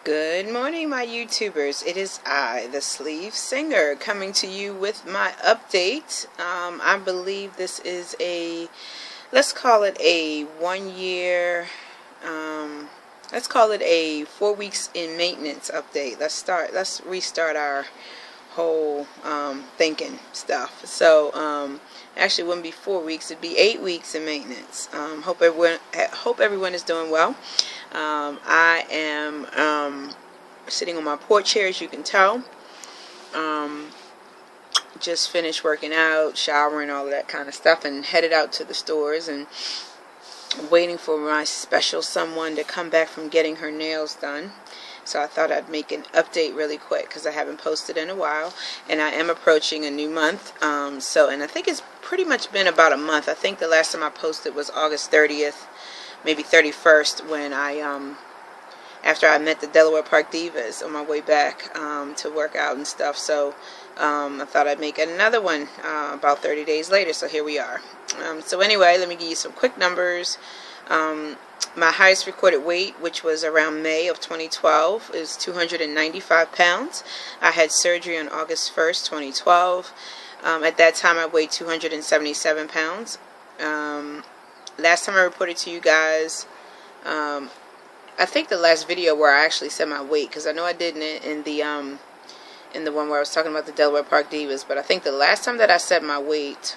Good morning, my YouTubers. It is I, the Sleeve Singer, coming to you with my update. I believe this is let's call it a 1 year, let's call it a 4 weeks in maintenance update. Let's restart our whole thinking stuff. So actually it wouldn't be 4 weeks, it'd be 8 weeks in maintenance. Hope everyone is doing well. I am sitting on my porch here, as you can tell. Just finished working out, showering, all of that kind of stuff, and headed out to the stores and waiting for my special someone to come back from getting her nails done. So I thought I'd make an update really quick because I haven't posted in a while, and I am approaching a new month. And I think it's pretty much been about a month. I think the last time I posted was August 30th, maybe 31st, when after I met the Delaware Park Divas on my way back to work out and stuff. So I thought I'd make another one about 30 days later. So here we are. So anyway, let me give you some quick numbers. My highest recorded weight, which was around May of 2012, is 295 pounds. I had surgery on August 1st, 2012. At that time, I weighed 277 pounds. Last time I reported to you guys, I think the last video where I actually said my weight, because I know I did in the one where I was talking about the Delaware Park Divas, but I think the last time that I said my weight,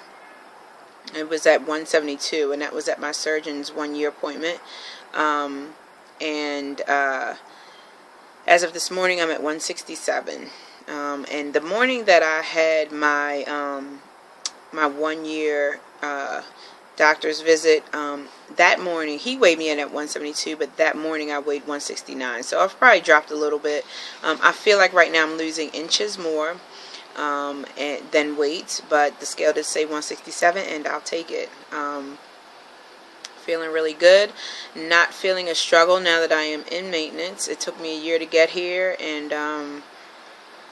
it was at 172, and that was at my surgeon's 1 year appointment. As of this morning, I'm at 167. And the morning that I had my my 1 year doctor's visit, that morning he weighed me in at 172, but that morning I weighed 169. So I've probably dropped a little bit. I feel like right now I'm losing inches more than weight, but the scale did say 167, and I'll take it. Feeling really good, not feeling a struggle now that I am in maintenance. It took me a year to get here, and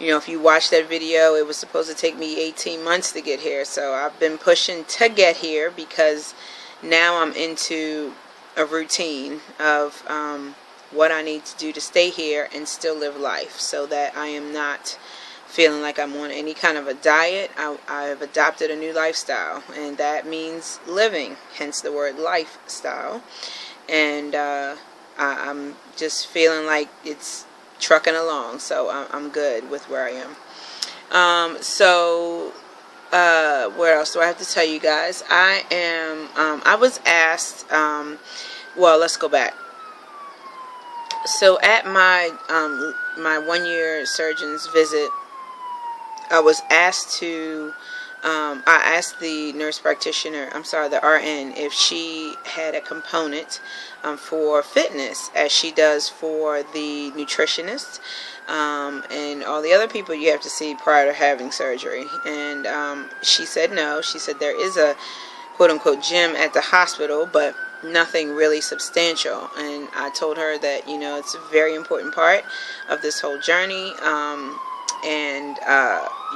you know, if you watch that video, it was supposed to take me 18 months to get here. So I've been pushing to get here because now I'm into a routine of what I need to do to stay here and still live life, so that I am not feeling like I'm on any kind of a diet. I've adopted a new lifestyle, and that means living, hence the word lifestyle. And I'm just feeling like it's trucking along, so I'm good with where I am. What else do I have to tell you guys? I was asked, well, let's go back. So at my my 1 year surgeon's visit, I was asked to, I asked the nurse practitioner, the RN, if she had a component for fitness, as she does for the nutritionist and all the other people you have to see prior to having surgery. And she said no. She said there is a quote-unquote gym at the hospital, but nothing really substantial. And I told her that, you know, it's a very important part of this whole journey.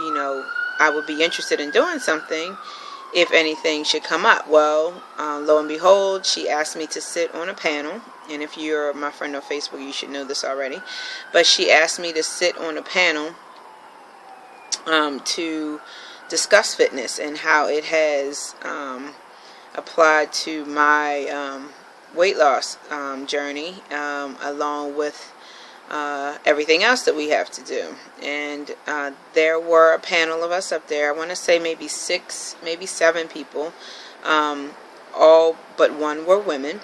You know, I would be interested in doing something if anything should come up. Well, lo and behold, she asked me to sit on a panel. And if you're my friend on Facebook, you should know this already. But she asked me to sit on a panel to discuss fitness and how it has applied to my weight loss journey, along with everything else that we have to do. And there were a panel of us up there. I want to say maybe 6, maybe 7 people. All but one were women.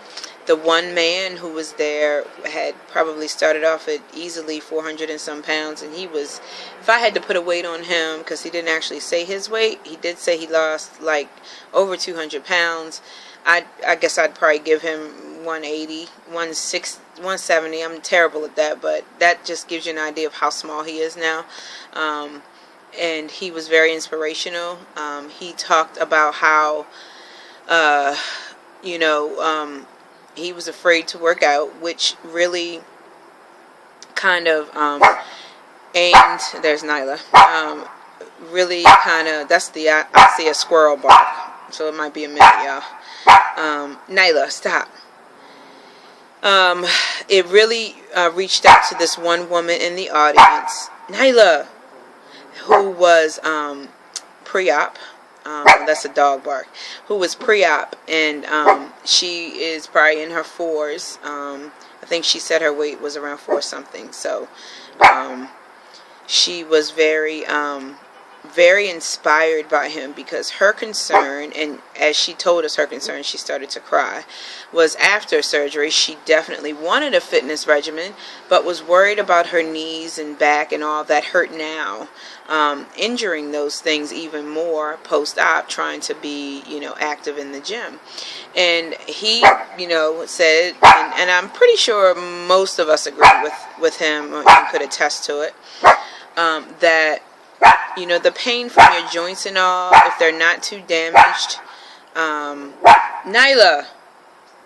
The one man who was there had probably started off at easily 400 and some pounds, and he was, if I had to put a weight on him, because he didn't actually say his weight, he did say he lost like over 200 pounds. I guess I'd probably give him 180, 160, 170. I'm terrible at that, but that just gives you an idea of how small he is now. And he was very inspirational. He talked about how, you know, he was afraid to work out, which really kind of aimed, there's Nyla, really kind of, that's the, I see a squirrel bark, so it might be a minute, y'all. Nyla, stop. It really reached out to this one woman in the audience, Nyla, who was pre-op. That's a dog bark. Who was pre-op, and she is probably in her 4s. I think she said her weight was around 4 something. So she was very very inspired by him, because her concern, and as she told us her concern, she started to cry, was after surgery she definitely wanted a fitness regimen, but was worried about her knees and back and all that hurt now, injuring those things even more post-op, trying to be, active in the gym. And he, said, and I'm pretty sure most of us agree with him, or could attest to it, that the pain from your joints and all, if they're not too damaged, Nyla,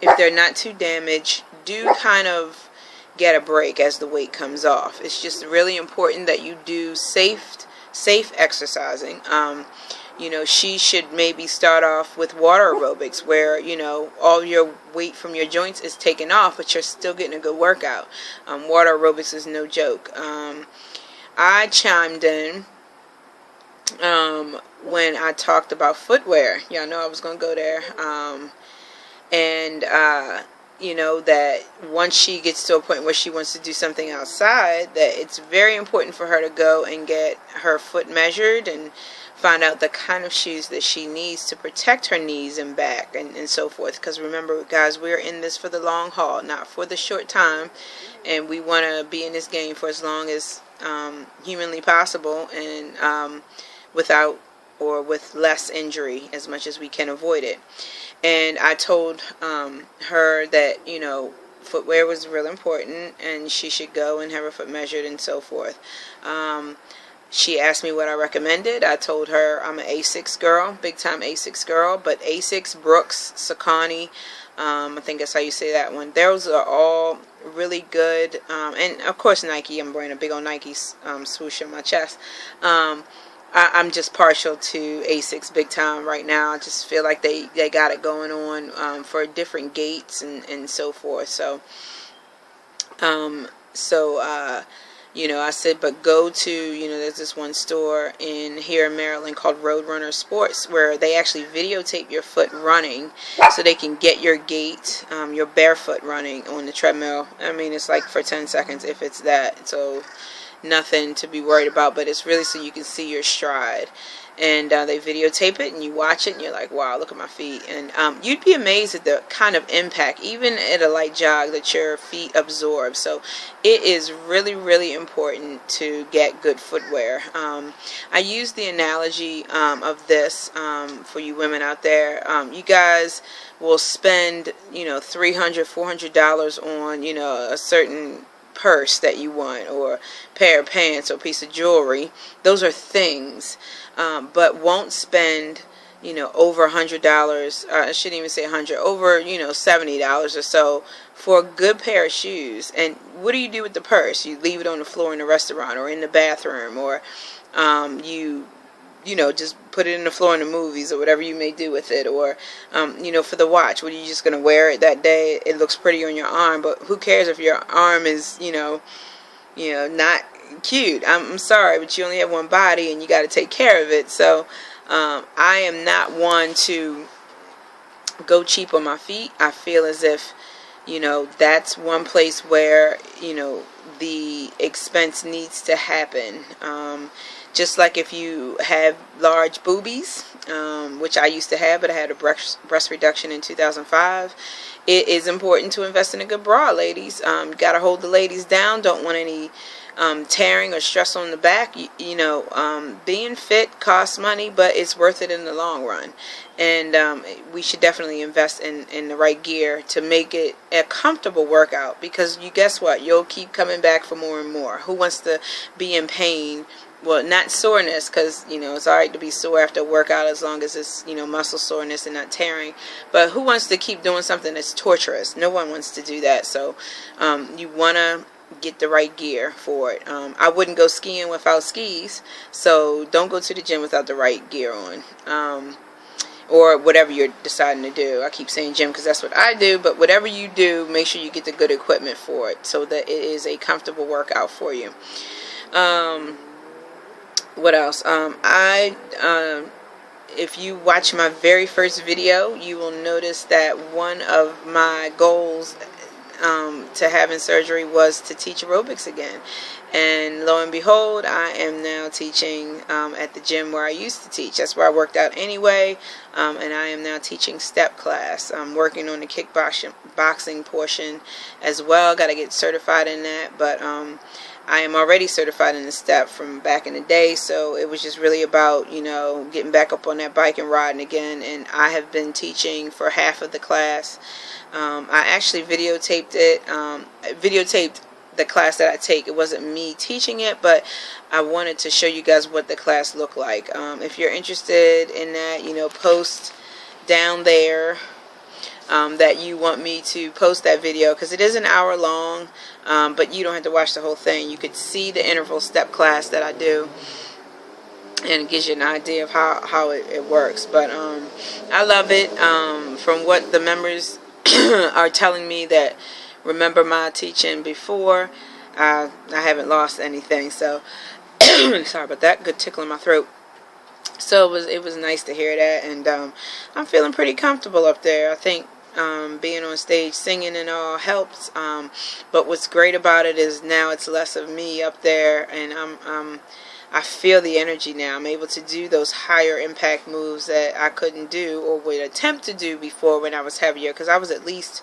if they're not too damaged, do kind of get a break as the weight comes off. It's just really important that you do safe exercising. She should maybe start off with water aerobics, where, all your weight from your joints is taken off, but you're still getting a good workout. Water aerobics is no joke. I chimed in when I talked about footwear. Y'all know I was going to go there. That once she gets to a point where she wants to do something outside, that it's very important for her to go and get her foot measured and find out the kind of shoes that she needs to protect her knees and back and so forth. Because remember, guys, we're in this for the long haul, not for the short time. And we want to be in this game for as long as humanly possible, and without or with less injury as much as we can avoid it. And I told her that, footwear was real important, and she should go and have her foot measured and so forth. She asked me what I recommended. I told her I'm an Asics girl, big time Asics girl, but Asics, Brooks, Saucony, I think that's how you say that one. Those are all really good. And of course Nike, I'm wearing a big old Nike swoosh on my chest. I'm just partial to Asics big time right now. I just feel like they got it going on for different gaits and so forth. So I said, but go to, there's this one store here in Maryland called Roadrunner Sports, where they actually videotape your foot running so they can get your gait, your barefoot running on the treadmill. I mean, it's like for 10 seconds if it's that. So nothing to be worried about, but it's really so you can see your stride. And they videotape it, and you watch it, and you're like, wow, look at my feet. And you'd be amazed at the kind of impact, even at a light jog, that your feet absorb. So it is really, really important to get good footwear. I use the analogy of this for you women out there. You guys will spend, $300, $400 on, a certain purse that you want, or pair of pants, or piece of jewelry. Those are things. But won't spend, over $100, I shouldn't even say 100, over, $70 or so for a good pair of shoes. And what do you do with the purse? You leave it on the floor in the restaurant or in the bathroom, or just put it in the floor in the movies, or whatever you may do with it. Or, for the watch, what are you just going to wear it that day? It looks pretty on your arm, but who cares if your arm is, not cute? I'm sorry, but you only have one body, and you got to take care of it. So I am not one to go cheap on my feet. I feel as if that's one place where the expense needs to happen. Just like if you have large boobies, which I used to have, but I had a breast reduction in 2005. It is important to invest in a good bra, ladies. You got to hold the ladies down. Don't want any tearing or stress on the back. Being fit costs money, but it's worth it in the long run. And we should definitely invest in the right gear to make it a comfortable workout, because guess what? You'll keep coming back for more and more. Who wants to be in pain? Well, not soreness, because, it's alright to be sore after a workout as long as it's, muscle soreness and not tearing. But who wants to keep doing something that's torturous? No one wants to do that. So you want to get the right gear for it. I wouldn't go skiing without skis, so don't go to the gym without the right gear on. or whatever you're deciding to do. I keep saying gym because that's what I do, but whatever you do, make sure you get the good equipment for it so that it is a comfortable workout for you. What else? If you watch my very first video, you will notice that one of my goals to having surgery was to teach aerobics again. And lo and behold, I am now teaching at the gym where I used to teach. That's where I worked out anyway. And I am now teaching step class. I'm working on the kickboxing portion as well. Got to get certified in that. But I am already certified in the step from back in the day. So it was just really about, you know, getting back up on that bike and riding again. And I have been teaching for half of the class. I actually videotaped it. Videotaped the class that I take. It wasn't me teaching it, but I wanted to show you guys what the class looked like. If you're interested in that, you know, post down there that you want me to post that video, because it is an hour long, but you don't have to watch the whole thing. You could see the interval step class that I do, and it gives you an idea of how it works. But I love it. From what the members are telling me that remember my teaching before, I haven't lost anything. So sorry about that. Good tickle in my throat. So it was nice to hear that, and I'm feeling pretty comfortable up there. I think being on stage singing and all helps. But what's great about it is now it's less of me up there, and I feel the energy now. I'm able to do those higher impact moves that I couldn't do or would attempt to do before when I was heavier, because I was at least,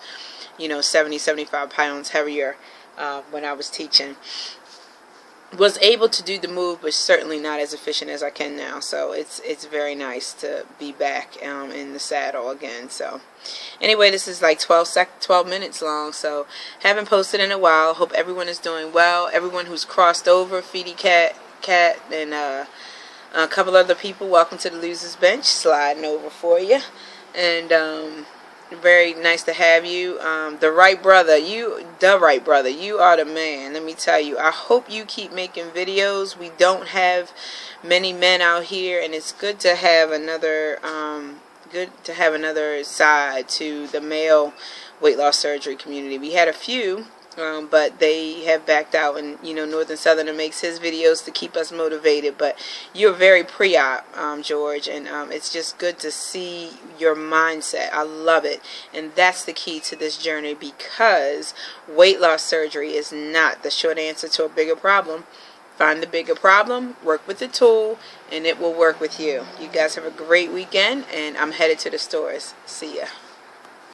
you know, 70-75 pounds heavier when I was teaching. Was able to do the move, but certainly not as efficient as I can now. So it's very nice to be back in the saddle again. So anyway, this is like 12 minutes long, so haven't posted in a while. Hope everyone is doing well. Everyone who's crossed over, Feedy Cat, and a couple other people, welcome to the Losers Bench. Sliding over for you, and very nice to have you. The right brother, you are the man. Let me tell you, I hope you keep making videos. We don't have many men out here, and it's good to have another side to the male weight loss surgery community. We had a few, but they have backed out, and you know, Northern Southerner makes his videos to keep us motivated. But you're very pre-op, George, and it's just good to see your mindset. I love it, and that's the key to this journey, because weight loss surgery is not the short answer to a bigger problem. Find the bigger problem, work with the tool, and it will work with you. You guys have a great weekend, and I'm headed to the stores. See ya.